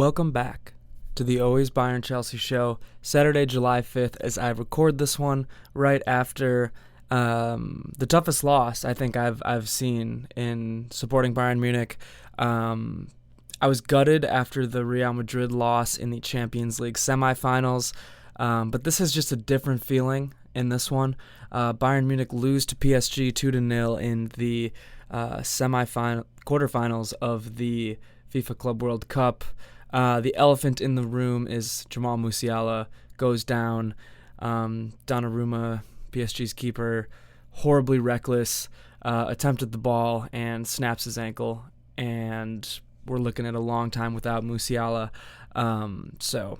Welcome back to the Always Bayern Chelsea show, Saturday, July 5th, as I record this one right after the toughest loss I think I've seen in supporting Bayern Munich. I was gutted after the Real Madrid loss in the Champions League semifinals, but this is just a different feeling in this one. Bayern Munich lose to PSG 2-0 in the quarterfinals of the FIFA Club World Cup. The elephant in the room is Jamal Musiala goes down. Donnarumma, PSG's keeper, horribly reckless, attempted the ball and snaps his ankle, and we're looking at a long time without Musiala. So,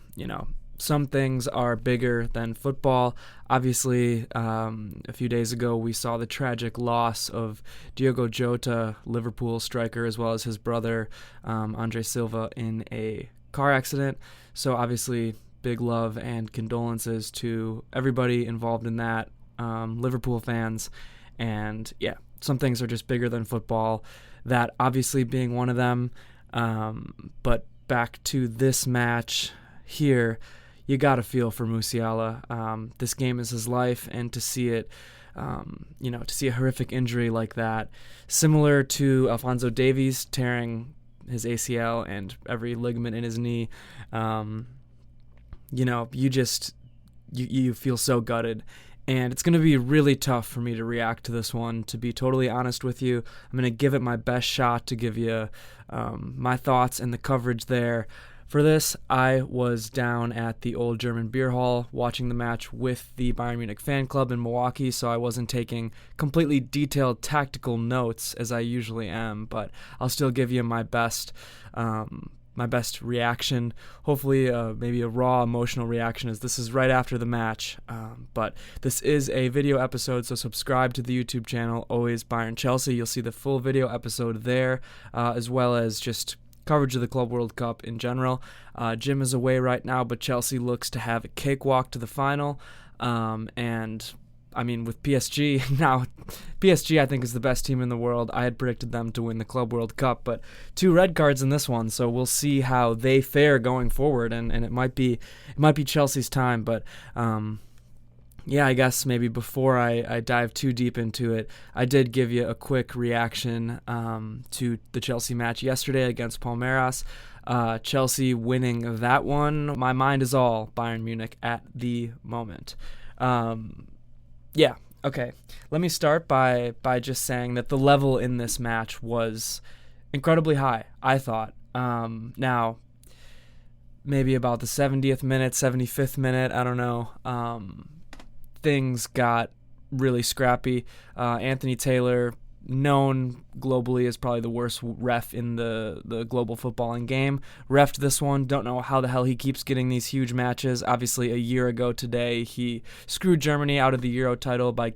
some things are bigger than football. Obviously, a few days ago, we saw the tragic loss of Diogo Jota, Liverpool striker, as well as his brother, Andre Silva, in a car accident. So obviously, big love and condolences to everybody involved in that, Liverpool fans. And yeah, some things are just bigger than football, that obviously being one of them. But back to this match here, you got to feel for Musiala. This game is his life, and to see it, to see a horrific injury like that, similar to Alphonso Davies tearing his ACL and every ligament in his knee, you feel so gutted. And it's going to be really tough for me to react to this one, to be totally honest with you. I'm going to give it my best shot to give you my thoughts and the coverage there. For this, I was down at the old German beer hall watching the match with the Bayern Munich fan club in Milwaukee, so I wasn't taking completely detailed tactical notes as I usually am, but I'll still give you my best reaction. Hopefully, maybe a raw emotional reaction, as this is right after the match. But this is a video episode, so subscribe to the YouTube channel, Always Bayern Chelsea. You'll see the full video episode there, as well as just coverage of the Club World Cup in general. Jim is away right now, but Chelsea looks to have a cakewalk to the final. And I mean, with PSG, now PSG I think is the best team in the world. I had predicted them to win the Club World Cup, but 2 red cards in this one, so we'll see how they fare going forward, and it might be Chelsea's time, but yeah, I guess maybe before I dive too deep into it, I did give you a quick reaction to the Chelsea match yesterday against Palmeiras. Chelsea winning that one. My mind is all Bayern Munich at the moment. Yeah, okay. Let me start by just saying that the level in this match was incredibly high, I thought. Now, maybe about the 70th minute, 75th minute, I don't know, things got really scrappy. Anthony Taylor, known globally as probably the worst ref in the global footballing game, refed this one. Don't know how the hell he keeps getting these huge matches. Obviously, a year ago today, he screwed Germany out of the Euro title by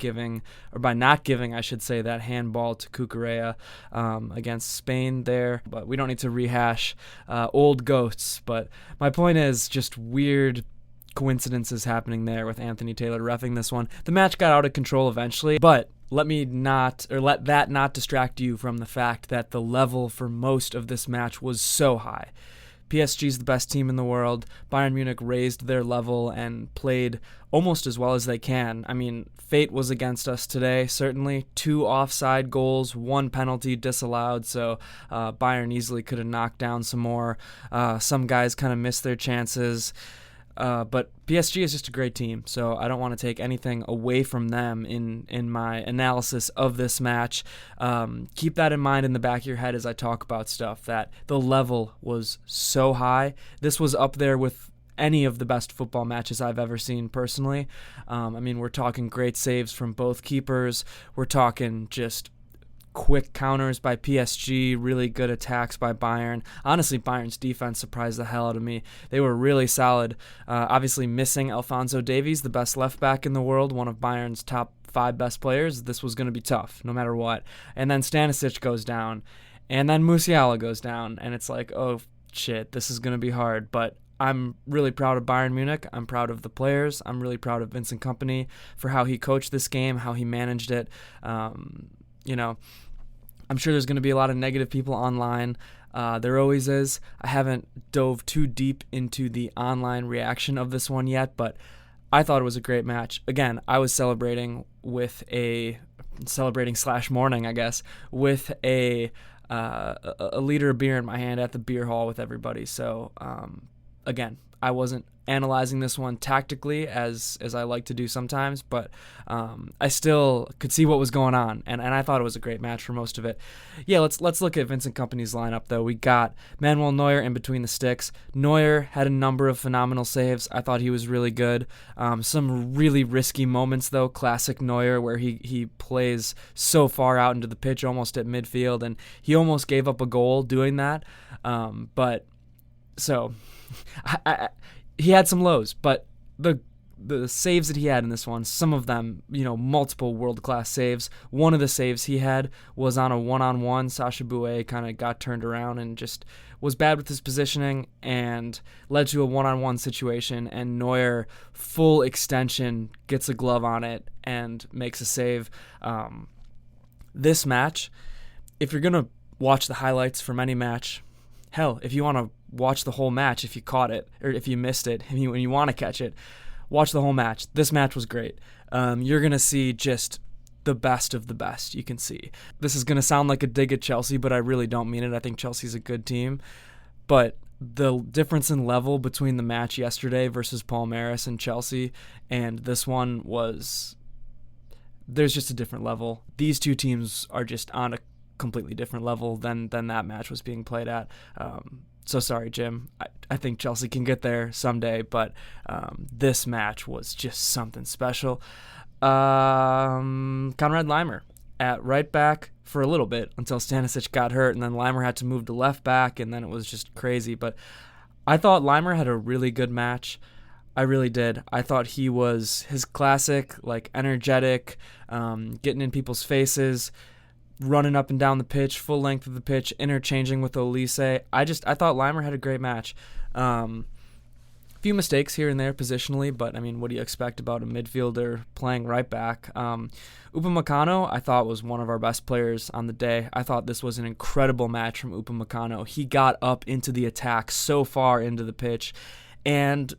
not giving, I should say, that handball to Guerreiro against Spain there. But we don't need to rehash old ghosts. But my point is just weird coincidences happening there with Anthony Taylor reffing this one. The match got out of control eventually, but let that not distract you from the fact that the level for most of this match was so high. PSG's the best team in the world. Bayern Munich raised their level and played almost as well as they can. I mean, fate was against us today, certainly. 2 offside goals, 1 penalty disallowed, so Bayern easily could have knocked down some more. Some guys kind of missed their chances. But PSG is just a great team, so I don't want to take anything away from them in my analysis of this match. Keep that in mind in the back of your head as I talk about stuff, that the level was so high. This was up there with any of the best football matches I've ever seen personally. We're talking great saves from both keepers. We're talking just quick counters by PSG, really good attacks by Bayern. Honestly, Bayern's defense surprised the hell out of me. They were really solid. Obviously missing Alphonso Davies, the best left back in the world, one of Bayern's top 5 best players. This was going to be tough, no matter what. And then Stanisic goes down, and then Musiala goes down, and it's like, oh shit, this is going to be hard. But I'm really proud of Bayern Munich. I'm proud of the players. I'm really proud of Vincent Kompany for how he coached this game, how he managed it. I'm sure there's going to be a lot of negative people online. There always is. I haven't dove too deep into the online reaction of this one yet, but I thought it was a great match. Again, I was celebrating / mourning, I guess, with a liter of beer in my hand at the beer hall with everybody. So, again, I wasn't analyzing this one tactically as I like to do sometimes, but I still could see what was going on, and I thought it was a great match for most of it. Yeah, let's look at Vincent Kompany's lineup, though. We got Manuel Neuer in between the sticks. Neuer had a number of phenomenal saves. I thought he was really good. Some really risky moments, though. Classic Neuer, where he plays so far out into the pitch, almost at midfield, and he almost gave up a goal doing that. He had some lows, but the saves that he had in this one, some of them, multiple world-class saves. One of the saves he had was on a one-on-one. Sacha Boey kind of got turned around and just was bad with his positioning and led to a one-on-one situation, and Neuer, full extension, gets a glove on it and makes a save. This match, if you're going to watch the highlights from any match, hell, if you want to watch the whole match, if you caught it, or if you missed it, and you want to catch it, watch the whole match. This match was great. You're going to see just the best of the best you can see. This is going to sound like a dig at Chelsea, but I really don't mean it. I think Chelsea's a good team. But the difference in level between the match yesterday versus Palmeiras and Chelsea and this one there's just a different level. These two teams are just on a completely different level than that match was being played at. So sorry, Jim. I think Chelsea can get there someday, but this match was just something special. Konrad Laimer at right back for a little bit until Stanisic got hurt, and then Laimer had to move to left back, and then it was just crazy. But I thought Laimer had a really good match. I really did. I thought he was his classic, energetic, getting in people's faces, running up and down the pitch, full length of the pitch, interchanging with Olise. I thought Laimer had a great match. Few mistakes here and there positionally, but what do you expect about a midfielder playing right back? Upamecano, I thought, was one of our best players on the day. I thought this was an incredible match from Upamecano. He got up into the attack so far into the pitch and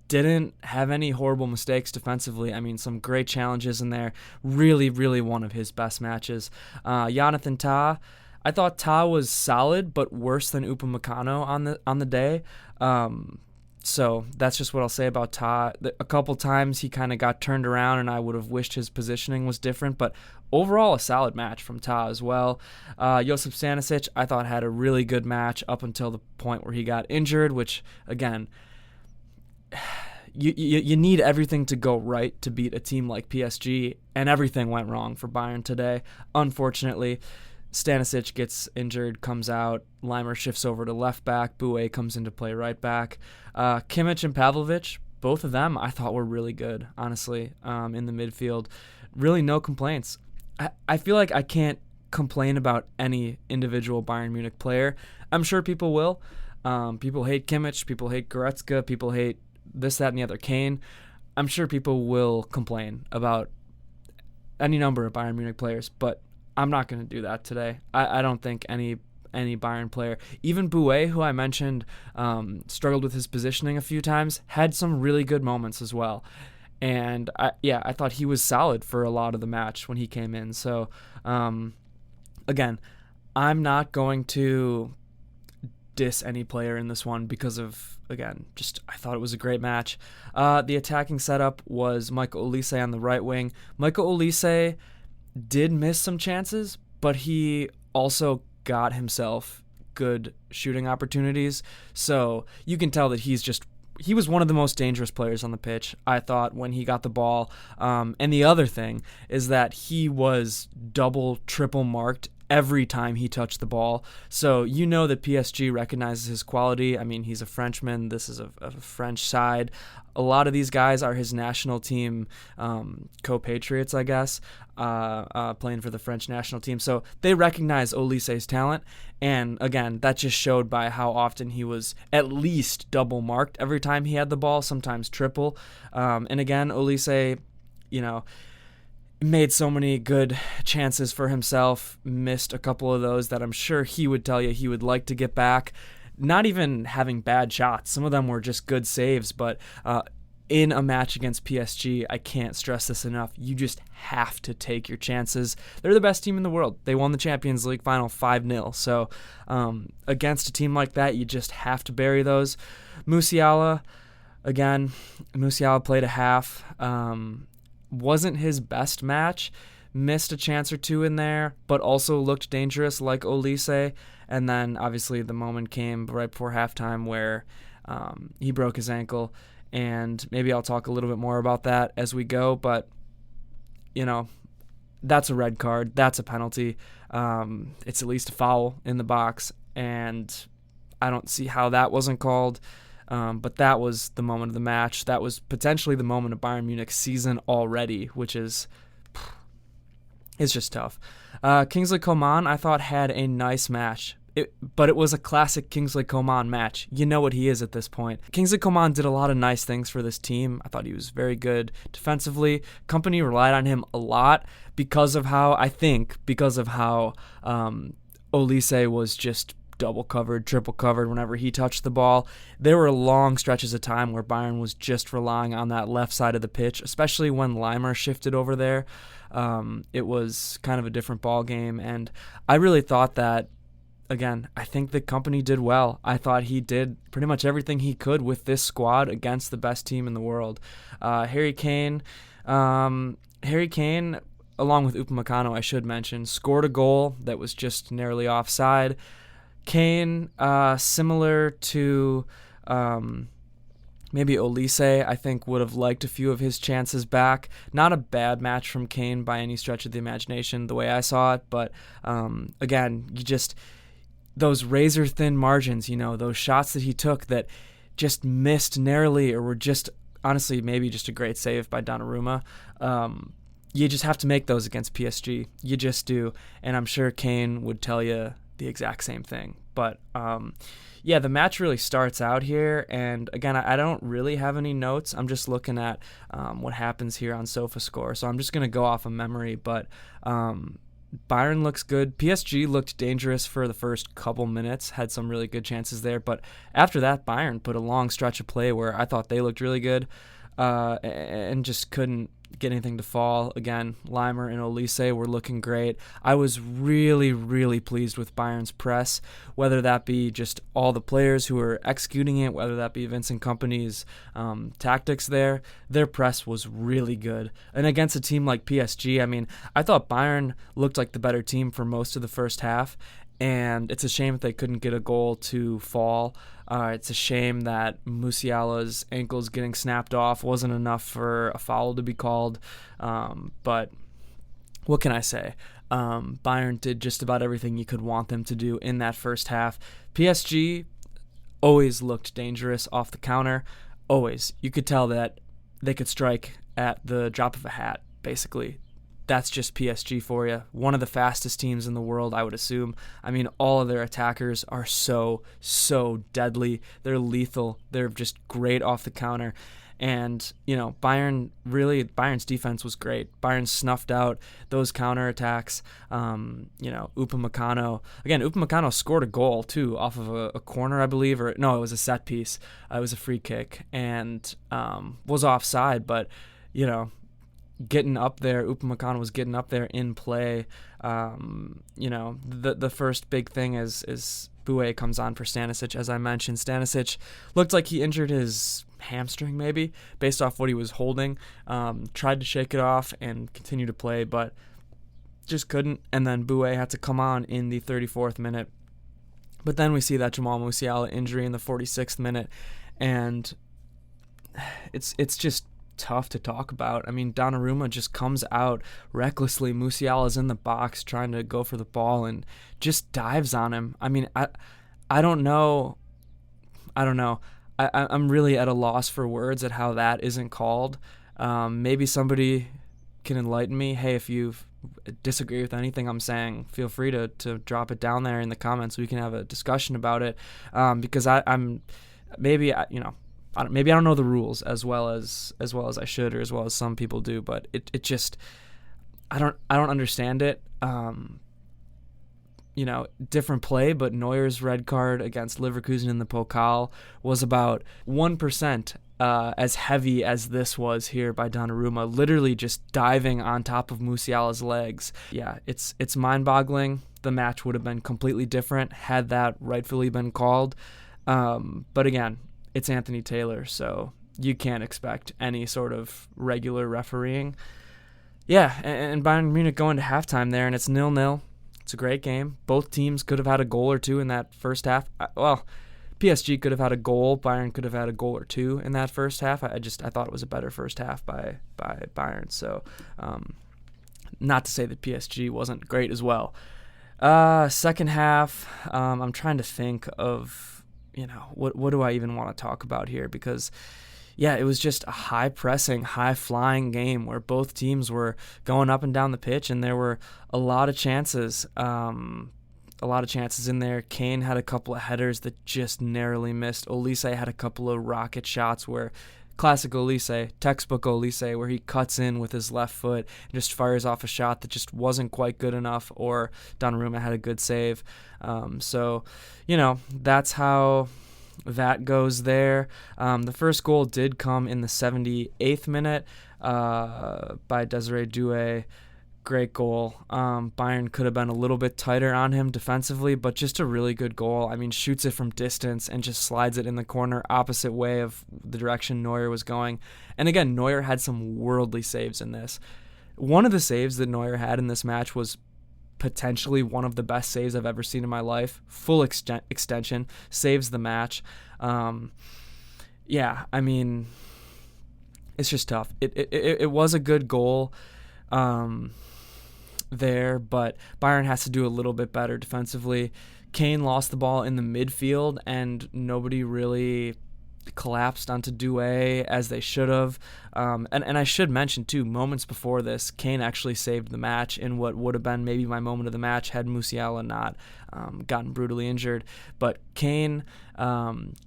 didn't have any horrible mistakes defensively. Some great challenges in there. Really, really one of his best matches. Jonathan Tah, I thought Tah was solid, but worse than Upamecano on the day. So that's just what I'll say about Tah. A couple times he kind of got turned around, and I would have wished his positioning was different, but overall a solid match from Tah as well. Josip Stanisic, I thought, had a really good match up until the point where he got injured, which, again, you need everything to go right to beat a team like PSG, and everything went wrong for Bayern today. Unfortunately, Stanisic gets injured, comes out, Laimer shifts over to left back, Boue comes into play right back. Kimmich and Pavlovic, both of them I thought were really good, honestly, in the midfield. Really no complaints. I feel like I can't complain about any individual Bayern Munich player. I'm sure people will. People hate Kimmich, people hate Goretzka, people hate this, that, and the other, Kane. I'm sure people will complain about any number of Bayern Munich players, but I'm not going to do that today. I don't think any Bayern player, even Boue, who I mentioned struggled with his positioning a few times, had some really good moments as well. And I thought he was solid for a lot of the match when he came in. So, again, I'm not going to diss any player in this one because of, again, just I thought it was a great match. The attacking setup was Michael Olise on the right wing. Michael Olise did miss some chances, but he also got himself good shooting opportunities. So you can tell that he was one of the most dangerous players on the pitch, I thought, when he got the ball. And the other thing is that he was double, triple marked every time he touched the ball. So you know that PSG recognizes his quality. He's a Frenchman. This is a French side. A lot of these guys are his national team compatriots, I guess, playing for the French national team. So they recognize Olise's talent. And again, that just showed by how often he was at least double marked every time he had the ball, sometimes triple. And again, Olise, made so many good chances for himself, missed a couple of those that I'm sure he would tell you he would like to get back. Not even having bad shots. Some of them were just good saves, but in a match against PSG, I can't stress this enough. You just have to take your chances. They're the best team in the world. They won the Champions League final 5-0. So against a team like that, you just have to bury those. Musiala, again, Musiala played a half. Wasn't his best match. Missed a chance or two in there, but also looked dangerous like Olise. And then obviously the moment came right before halftime where he broke his ankle. And maybe I'll talk a little bit more about that as we go. But, that's a red card. That's a penalty. It's at least a foul in the box. And I don't see how that wasn't called. But that was the moment of the match. That was potentially the moment of Bayern Munich's season already, which is it's just tough. Kingsley Coman, I thought, had a nice match. But it was a classic Kingsley Coman match. You know what he is at this point. Kingsley Coman did a lot of nice things for this team. I thought he was very good defensively. Kompany relied on him a lot because of how Olise was just double covered, triple covered whenever he touched the ball. There were long stretches of time where Bayern was just relying on that left side of the pitch, especially when Leimer shifted over there. It was kind of a different ball game, and I really thought that, again, I think the Kompany did well. I thought he did pretty much everything he could with this squad against the best team in the world. Harry Kane, along with Upamecano, I should mention, scored a goal that was just narrowly offside. Kane, similar to maybe Olise, I think would have liked a few of his chances back. Not a bad match from Kane by any stretch of the imagination, the way I saw it. But again, those razor-thin margins, those shots that he took that just missed narrowly or were just, honestly, maybe just a great save by Donnarumma. You just have to make those against PSG. You just do. And I'm sure Kane would tell you the exact same thing. But the match really starts out here, and again, I don't really have any notes. I'm just looking at what happens here on SofaScore, so I'm just going to go off of memory. But Bayern looks good. PSG looked dangerous for the first couple minutes, had some really good chances there, but after that, Bayern put a long stretch of play where I thought they looked really good and just couldn't get anything to fall. Again, Leimer and Olise were looking great. I was really, really pleased with Bayern's press, whether that be just all the players who were executing it, whether that be Vincent Kompany's tactics there. Their press was really good. And against a team like PSG, I thought Bayern looked like the better team for most of the first half, and it's a shame that they couldn't get a goal to fall. It's a shame that Musiala's ankles getting snapped off wasn't enough for a foul to be called. But what can I say? Bayern did just about everything you could want them to do in that first half. PSG always looked dangerous off the counter. Always. You could tell that they could strike at the drop of a hat, basically. That's just PSG for you. One of the fastest teams in the world, I would assume. All of their attackers are so deadly. They're lethal. They're just great off the counter. And, Bayern's defense was great. Bayern snuffed out those counterattacks. Upamecano. Again, Upamecano scored a goal, too, off of a corner, I believe. It was a set piece. It was a free kick and was offside, but, getting up there, Upamecano was getting up there in play. The first big thing is Doue comes on for Stanisic. As I mentioned, Stanisic looked like he injured his hamstring maybe based off what he was holding. Tried to shake it off and continue to play, but just couldn't. And then Doue had to come on in the 34th minute. But then we see that Jamal Musiala injury in the 46th minute, and it's just tough to talk about. Donnarumma just comes out recklessly. Musiala's in the box trying to go for the ball and just dives on him. I don't know. I'm really at a loss for words at how that isn't called. Maybe somebody can enlighten me. Hey, if you disagree with anything I'm saying, feel free to drop it down there in the comments. We can have a discussion about it. Because maybe I don't know the rules as well as I should, or as well as some people do, but it just, I don't understand it. Different play, but Neuer's red card against Leverkusen in the Pokal was about 1% as heavy as this was here by Donnarumma, literally just diving on top of Musiala's legs. Yeah, it's mind-boggling. The match would have been completely different had that rightfully been called. But again, it's Anthony Taylor, so you can't expect any sort of regular refereeing. Yeah, and Bayern Munich going to halftime there, and it's 0-0. It's a great game. Both teams could have had a goal or two in that first half. Well, PSG could have had a goal. Bayern could have had a goal or two in that first half. I thought it was a better first half by Bayern. So, not to say that PSG wasn't great as well. Second half, I'm trying to think of, what do I even want to talk about here? Because, yeah, it was just a high-pressing, high-flying game where both teams were going up and down the pitch, and there were a lot of chances. In there. Kane had a couple of headers that just narrowly missed. Olise had a couple of rocket shots where, classic Olise, textbook Olise, where he cuts in with his left foot and just fires off a shot that just wasn't quite good enough, or Donnarumma had a good save. So, that's how that goes there. The first goal did come in the 78th minute by Desiree Doue. Great goal. Bayern could have been a little bit tighter on him defensively, but just a really good goal. I mean, shoots it from distance and just slides it in the corner opposite way of the direction Neuer was going. And again, Neuer had some worldly saves in this. One of the saves that Neuer had in this match was potentially one of the best saves I've ever seen in my life. Full extension, saves the match. Yeah, I mean, it's just tough. It was a good goal there, but Bayern has to do a little bit better defensively. Kane lost the ball in the midfield, and nobody really collapsed onto Doue as they should have. And I should mention, too, moments before this, Kane actually saved the match in what would have been maybe my moment of the match had Musiala not gotten brutally injured. But Kane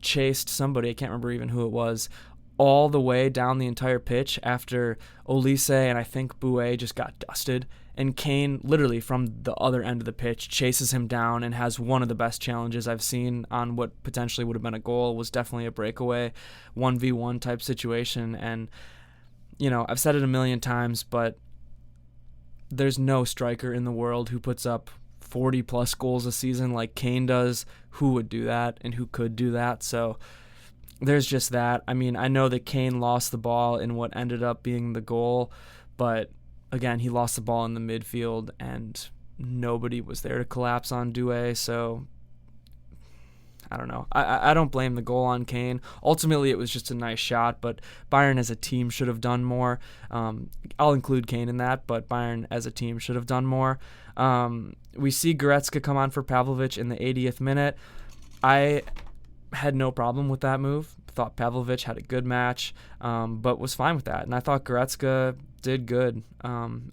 chased somebody, I can't remember even who it was, all the way down the entire pitch after Olise and I think Boué just got dusted. And Kane, literally from the other end of the pitch, chases him down and has one of the best challenges I've seen on what potentially would have been a goal. It was definitely a breakaway, 1v1 type situation. And, I've said it a million times, but there's no striker in the world who puts up 40-plus goals a season like Kane does. Who would do that and who could do that? So there's just that. I mean, I know that Kane lost the ball in what ended up being the goal, but again, he lost the ball in the midfield, and nobody was there to collapse on Doue, so I don't know. I don't blame the goal on Kane. Ultimately, it was just a nice shot, but Bayern as a team should have done more. I'll include Kane in that, but Bayern as a team should have done more. We see Goretzka come on for Pavlovic in the 80th minute. I had no problem with that move. Thought Pavlovic had a good match, but was fine with that. And I thought Goretzka did good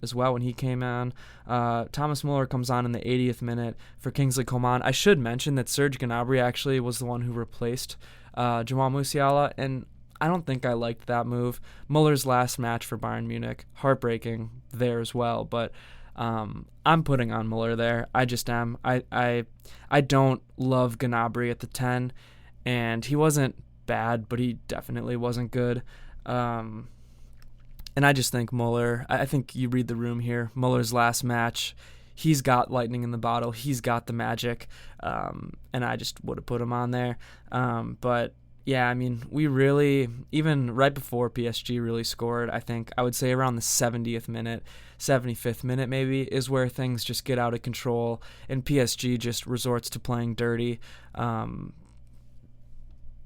as well when he came on. Thomas Muller comes on in the 80th minute for Kingsley Coman. I should mention that Serge Gnabry actually was the one who replaced Jamal Musiala, and I don't think I liked that move. Muller's last match for Bayern Munich, heartbreaking there as well, but I'm putting on Muller there. I just am. I don't love Gnabry at the 10, and he wasn't bad, but he definitely wasn't good. And I just think Muller, I think you read the room here, Muller's last match, he's got lightning in the bottle, he's got the magic, and I just would have put him on there. But yeah, I mean, we really, even right before PSG really scored, I would say around the 70th minute, 75th minute maybe, is where things just get out of control, and PSG just resorts to playing dirty.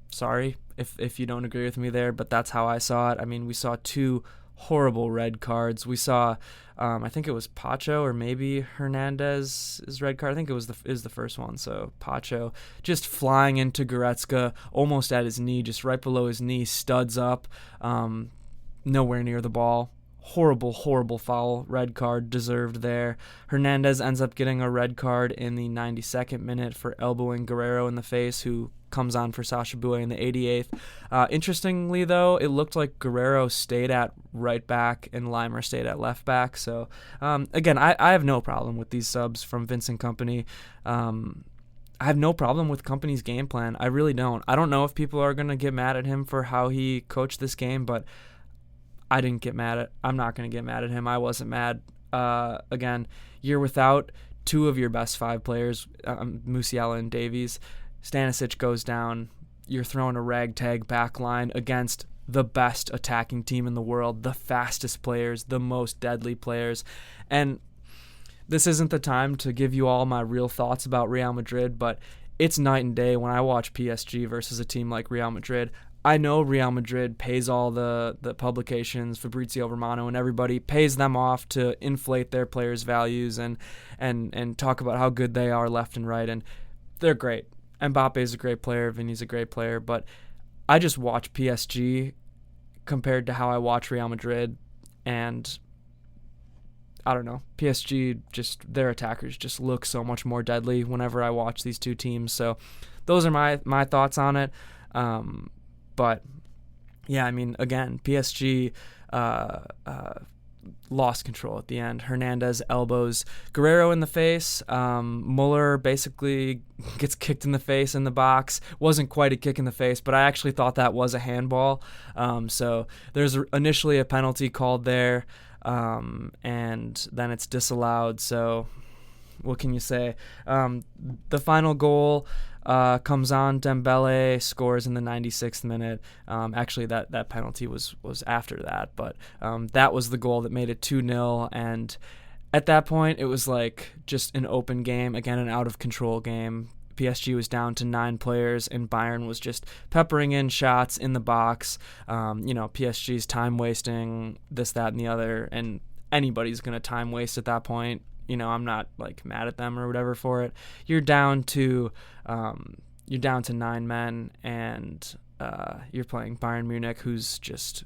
Sorry if you don't agree with me there, but that's how I saw it. I mean, we saw two horrible red cards. We saw, I think it was Pacho or maybe Hernandez's red card. I think it was the first one. So Pacho just flying into Goretzka almost at his knee, just right below his knee, studs up, nowhere near the ball. horrible foul, red card deserved there. Hernandez ends up getting a red card in the 92nd minute for elbowing Guerreiro in the face, who comes on for Sacha Boey in the 88th. Interestingly, though, it looked like Guerreiro stayed at right back and Limer stayed at left back. So, again, I have no problem with these subs from Vincent Kompany. I have no problem with Kompany's game plan. I really don't. I don't know if people are going to get mad at him for how he coached this game, but I'm not going to get mad at him. I wasn't mad. Again, you're without two of your best five players, Musiala and Davies. Stanisic goes down. You're throwing a ragtag back line against the best attacking team in the world, the fastest players, the most deadly players. And this isn't the time to give you all my real thoughts about Real Madrid, but it's night and day when I watch PSG versus a team like Real Madrid. I know Real Madrid pays all the publications, Fabrizio Romano and everybody, pays them off to inflate their players' values and talk about how good they are left and right, and they're great. Mbappe's a great player, Vinny's a great player, but I just watch PSG compared to how I watch Real Madrid, and I don't know, PSG, just their attackers just look so much more deadly whenever I watch these two teams. So those are my thoughts on it. But yeah, I mean, again, PSG lost control at the end. Hernandez elbows Guerreiro in the face. Muller basically gets kicked in the face in the box. Wasn't quite a kick in the face, but I actually thought that was a handball. So there's initially a penalty called there, and then it's disallowed. So what can you say? The final goal comes on. Dembele scores in the 96th minute. Actually, that penalty was after that, but that was the goal that made it 2-0. And at that point, it was like just an open game, again, an out-of-control game. PSG was down to 9 players, and Bayern was just peppering in shots in the box. PSG's time wasting, this, that, and the other, and anybody's going to time waste at that point. I'm not like mad at them or whatever for it. You're down to 9 men, and you're playing Bayern Munich, who's just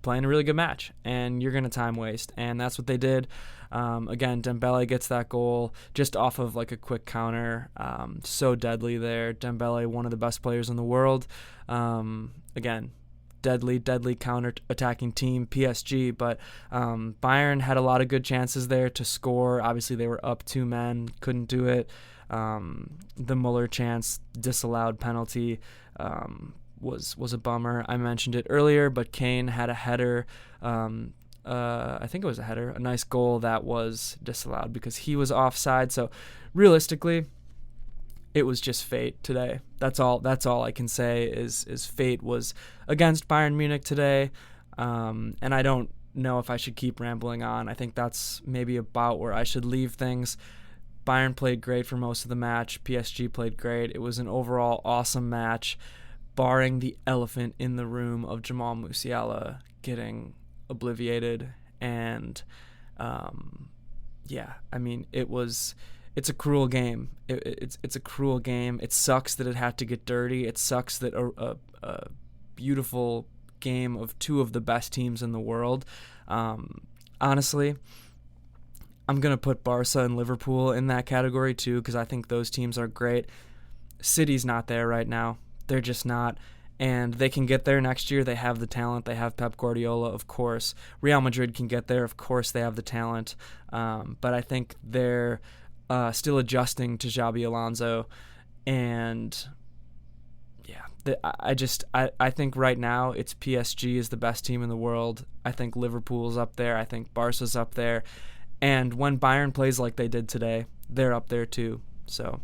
playing a really good match, and you're going to time waste, and that's what they did. Again, Dembele gets that goal just off of like a quick counter. So deadly there. Dembele, one of the best players in the world. Again, deadly counter-attacking team, PSG, but Bayern had a lot of good chances there to score. Obviously, they were up 2 men, couldn't do it. The Muller chance, disallowed penalty, was a bummer. I mentioned it earlier, but Kane had a header. I think it was a header, a nice goal that was disallowed because he was offside. So realistically, it was just fate today. That's all I can say is fate was against Bayern Munich today. And I don't know if I should keep rambling on. I think that's maybe about where I should leave things. Bayern played great for most of the match. PSG played great. It was an overall awesome match, barring the elephant in the room of Jamal Musiala getting obliviated. And it's a cruel game. It's a cruel game. It sucks that it had to get dirty. It sucks that a beautiful game of 2 of the best teams in the world. Honestly, I'm going to put Barca and Liverpool in that category too, because I think those teams are great. City's not there right now. They're just not. And they can get there next year. They have the talent. They have Pep Guardiola, of course. Real Madrid can get there. Of course, they have the talent. But I think they're still adjusting to Xabi Alonso. And yeah, I think right now it's PSG is the best team in the world. I think Liverpool's up there. I think Barca's up there. And when Bayern plays like they did today, they're up there too. So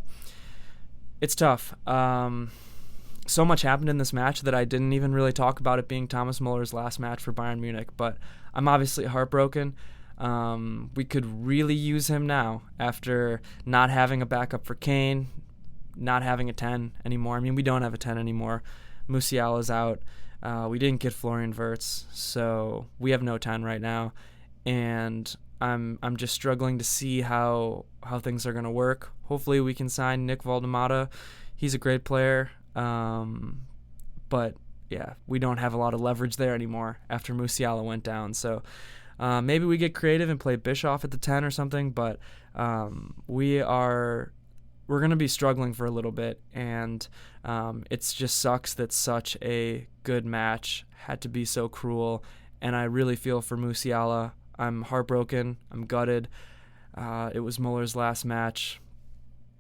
it's tough. So much happened in this match that I didn't even really talk about it being Thomas Muller's last match for Bayern Munich. But I'm obviously heartbroken. We could really use him now after not having a backup for Kane, not having a 10 anymore. I mean, we don't have a 10 anymore. Musiala's out. We didn't get Florian Wirtz, so we have no 10 right now. And I'm just struggling to see how things are going to work. Hopefully we can sign Nick Valdemata. He's a great player. But yeah, we don't have a lot of leverage there anymore after Musiala went down. So Maybe we get creative and play Bischoff at the 10 or something, but we're going to be struggling for a little bit, and it just sucks that such a good match had to be so cruel, and I really feel for Musiala. I'm heartbroken. I'm gutted. It was Muller's last match.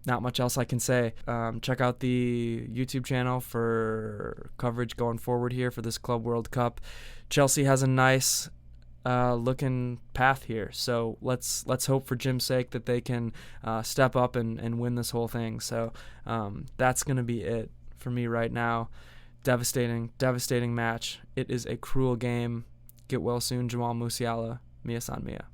Not much else I can say. Check out the YouTube channel for coverage going forward here for this Club World Cup. Chelsea has a nice looking path here, so let's hope for Jim's sake that they can step up and win this whole thing. So that's going to be it for me right now. Devastating match. It is a cruel game. Get well soon, Jamal Musiala. Mia san mia.